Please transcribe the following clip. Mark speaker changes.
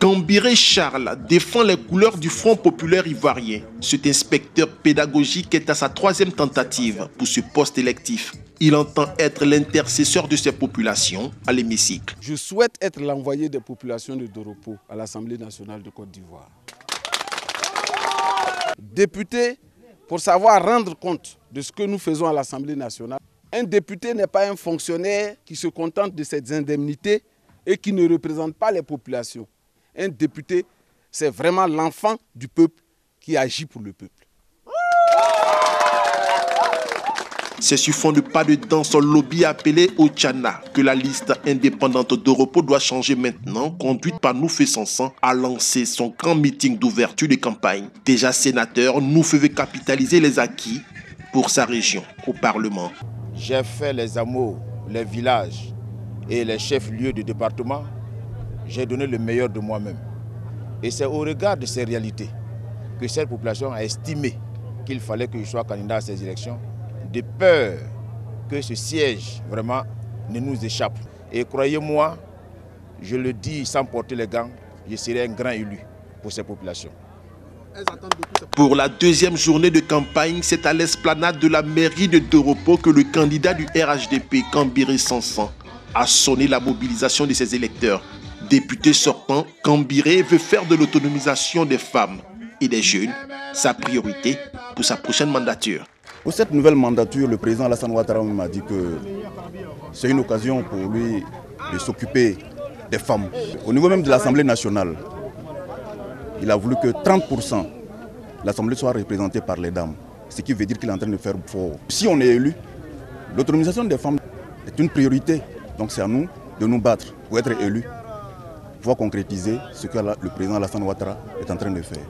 Speaker 1: Kambiré Charles défend les couleurs du Front populaire ivoirien. Cet inspecteur pédagogique est à sa 3e tentative pour ce poste électif. Il entend être l'intercesseur de ces populations à l'hémicycle.
Speaker 2: Je souhaite être l'envoyé des populations de Doropo à l'Assemblée nationale de Côte d'Ivoire. Député, pour savoir rendre compte de ce que nous faisons à l'Assemblée nationale, un député n'est pas un fonctionnaire qui se contente de ses indemnités et qui ne représente pas les populations. Un député, c'est vraiment l'enfant du peuple qui agit pour le peuple.
Speaker 1: C'est sur fond de pas de dans son lobby appelé Ochana que la liste indépendante d'Europo doit changer maintenant, conduite par Noufé Sansan, a lancé son grand meeting d'ouverture de campagne. Déjà sénateur, Noufé veut capitaliser les acquis pour sa région au Parlement.
Speaker 3: J'ai fait les hameaux, les villages et les chefs-lieux de département. J'ai donné le meilleur de moi-même. Et c'est au regard de ces réalités que cette population a estimé qu'il fallait que je sois candidat à ces élections, de peur que ce siège vraiment ne nous échappe. Et croyez-moi, je le dis sans porter les gants, je serai un grand élu pour ces populations.
Speaker 1: Pour la 2e journée de campagne, c'est à l'esplanade de la mairie de Doropo que le candidat du RHDP, Kambiré Sansan, a sonné la mobilisation de ses électeurs. Député sortant, Kambiré veut faire de l'autonomisation des femmes et des jeunes sa priorité pour sa prochaine mandature.
Speaker 4: Pour cette nouvelle mandature, le président Alassane Ouattara m'a dit que c'est une occasion pour lui de s'occuper des femmes. Au niveau même de l'Assemblée nationale, il a voulu que 30% de l'Assemblée soit représentée par les dames. Ce qui veut dire qu'il est en train de faire fort. Si on est élu, l'autonomisation des femmes est une priorité. Donc c'est à nous de nous battre pour être élus, pour pouvoir concrétiser ce que le président Alassane Ouattara est en train de faire.